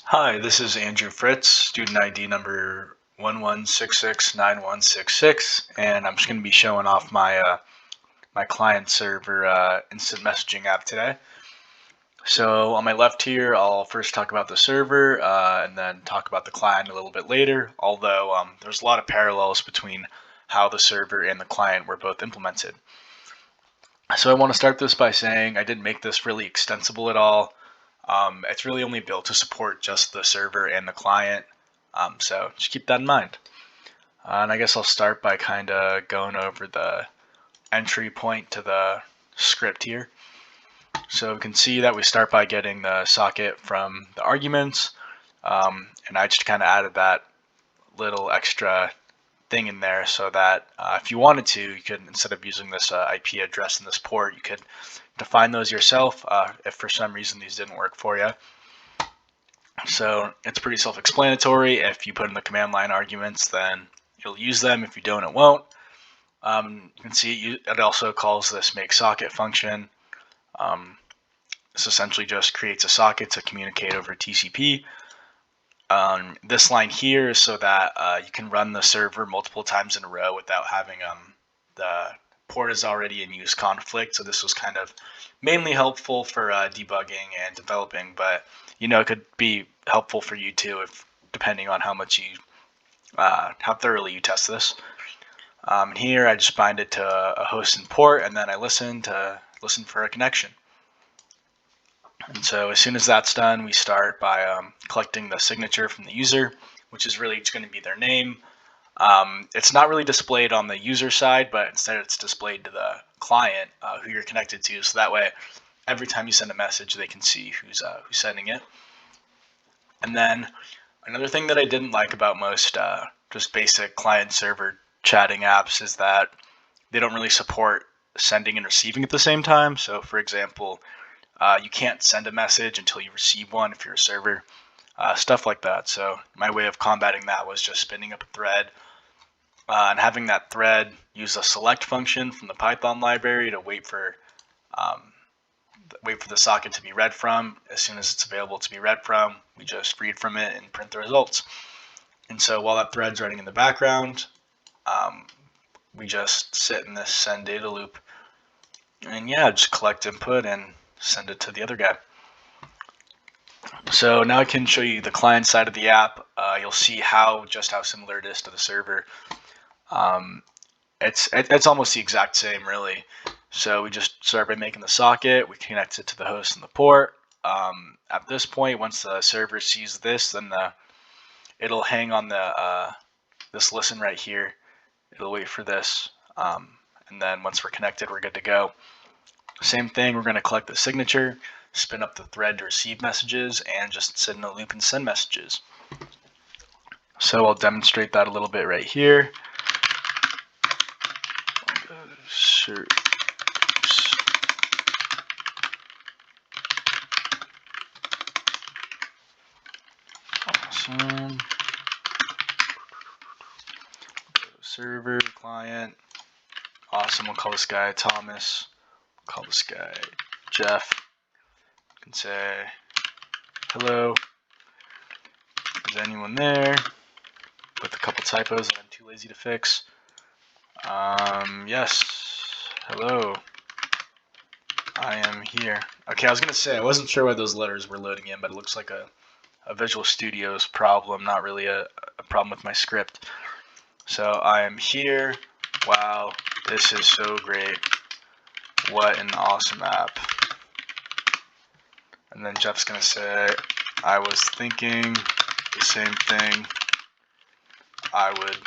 Hi, this is Andrew Fritz, student ID number 11669166, and I'm just going to be showing off my client server instant messaging app today. So on my left here, I'll first talk about the server and then talk about the client a little bit later, although there's a lot of parallels between how the server and the client were both implemented. So I want to start this by saying I didn't make this really extensible at all. It's really only built to support just the server and the client, so just keep that in mind. And I guess I'll start by kind of going over the entry point to the script here. So we can see that we start by getting the socket from the arguments, and I just kind of added that little extra thing in there so that if you wanted to, you could, instead of using this IP address and this port, you could define those yourself if for some reason these didn't work for you. So it's pretty self-explanatory. If you put in the command line arguments, then you'll use them. If you don't, it won't. You can see it also calls this make socket function. This essentially just creates a socket to communicate over TCP. This line here is so that you can run the server multiple times in a row without having the port is already in use conflict. So this was kind of mainly helpful for debugging and developing, but it could be helpful for you too, if depending on how much you how thoroughly you test this. Here I just bind it to a host and port, and then I listen for a connection. And so as soon as that's done, we start by collecting the signature from the user, which is really just going to be their name. It's not really displayed on the user side, but instead it's displayed to the client who you're connected to. So that way, every time you send a message, they can see who's sending it. And then another thing that I didn't like about most just basic client-server chatting apps is that they don't really support sending and receiving at the same time. So for example, you can't send a message until you receive one if you're a server, stuff like that. So my way of combating that was just spinning up a thread and having that thread use a select function from the Python library to wait for the socket to be read from. As soon as it's available to be read from, we just read from it and print the results. And so while that thread's running in the background, we just sit in this send data loop and just collect input and send it to the other guy. So now I can show you the client side of the app. You'll see just how similar it is to the server. It's almost the exact same, really. So we just start by making the socket. We connect it to the host and the port. At this point, once the server sees this, then it'll hang on this listen right here. It'll wait for this, and then once we're connected, we're good to go. Same thing, we're going to collect the signature, spin up the thread to receive messages, and just sit in a loop and send messages. So I'll demonstrate that a little bit right here. Sure. Awesome. Server, client. Awesome, we'll call this guy Thomas. We'll call this guy Jeff. You can say, hello, is anyone there? With a couple typos that I'm too lazy to fix. Yes, hello, I am here. Okay, I was gonna say, I wasn't sure why those letters were loading in, but it looks like a Visual Studio's problem, not really a problem with my script. So I am here. Wow, this is so great. What an awesome app. And then Jeff's gonna say, I was thinking the same thing. I would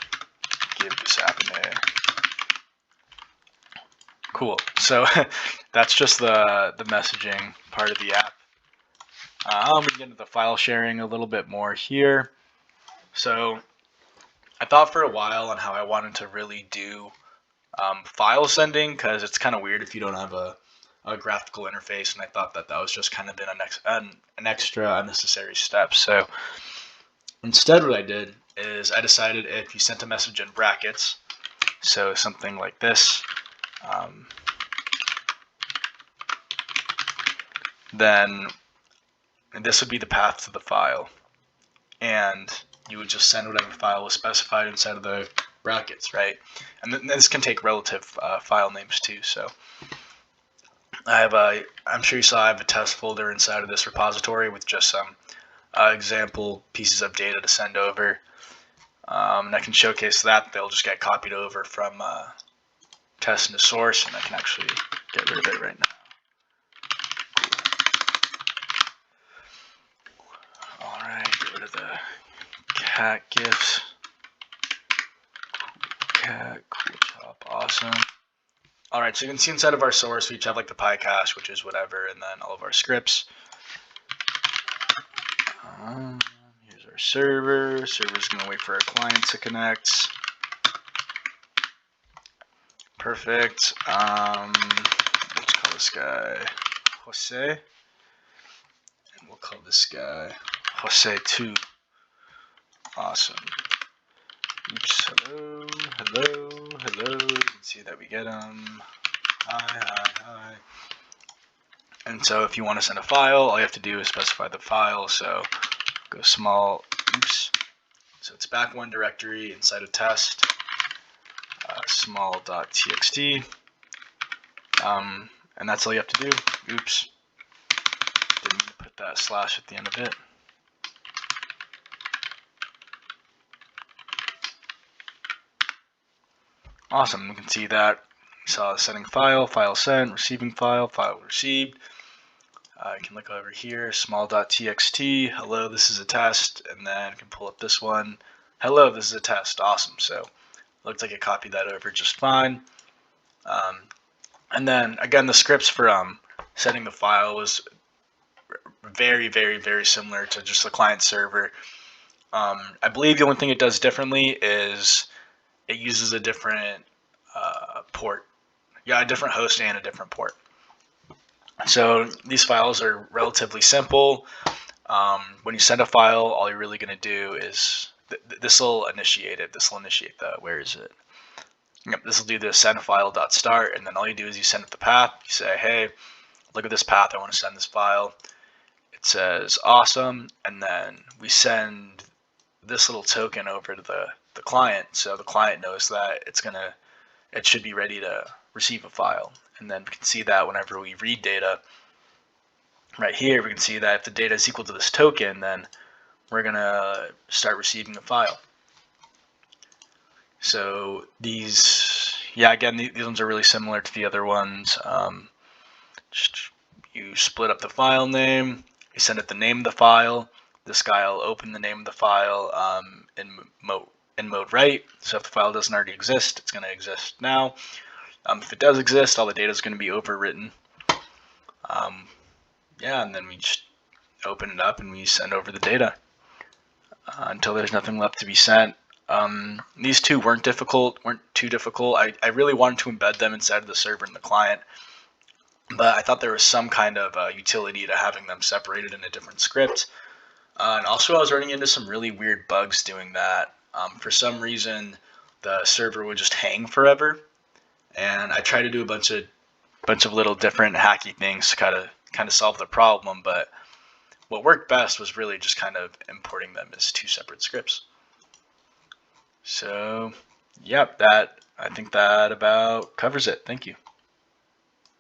give this app an A. Cool. So that's just the messaging part of the app. We can get into the file sharing a little bit more here. So I thought for a while on how I wanted to really do file sending, because it's kind of weird if you don't have a graphical interface, and I thought that was just kind of been an extra unnecessary step. So instead what I did is I decided if you sent a message in brackets, so something like this, then this would be the path to the file. and you would just send whatever file was specified inside of the brackets, right? And then this can take relative file names too. So I have I'm sure you saw I have a test folder inside of this repository with just some example pieces of data to send over. And I can showcase that. They'll just get copied over from test into source, and I can actually get rid of it right now. Alright, get rid of the cat gifs. Cat, cool job, awesome. Alright, so you can see inside of our source, we each have like the PyCache, which is whatever, and then all of our scripts. Here's our server. Server's going to wait for our client to connect. Perfect. Let's call this guy Jose. And we'll call this guy Jose2. Awesome. Oops, hello, hello, hello. You can see that we get them. Hi. And so if you want to send a file, all you have to do is specify the file. So go small, oops. So it's back one directory inside of test, small.txt. And that's all you have to do. Oops. Didn't mean to put that slash at the end of it. Awesome, we can see that. We saw sending file, file sent, receiving file, file received. I can look over here, small.txt, hello, this is a test, and then I can pull up this one. Hello, this is a test, awesome. So it looks like I copied that over just fine. And then again, the scripts for setting the file was very, very, very similar to just the client server. I believe the only thing it does differently is it uses a different port. Yeah, a different host and a different port. So these files are relatively simple. When you send a file, all you're really going to do is this will initiate it. This will initiate the, where is it? Yep, this will do the send file.start, and then all you do is you send it the path. You say, hey, look at this path. I want to send this file. It says awesome, and then we send this little token over to the client, so the client knows that it should be ready to receive a file. And then we can see that whenever we read data, right here, we can see that if the data is equal to this token, then we're gonna start receiving a file. So these, yeah, again, these ones are really similar to the other ones. Just you split up the file name, you send it the name of the file. This guy will open the name of the file in mode write. So if the file doesn't already exist, it's going to exist now. If it does exist, all the data is going to be overwritten. Yeah, and then we just open it up and we send over the data until there's nothing left to be sent. These two weren't too difficult. I really wanted to embed them inside of the server and the client, but I thought there was some kind of utility to having them separated in a different script. And also I was running into some really weird bugs doing that. For some reason, the server would just hang forever, and I tried to do a bunch of little different hacky things to kind of solve the problem, but what worked best was really just kind of importing them as two separate scripts. So, yep, I think that about covers it. Thank you.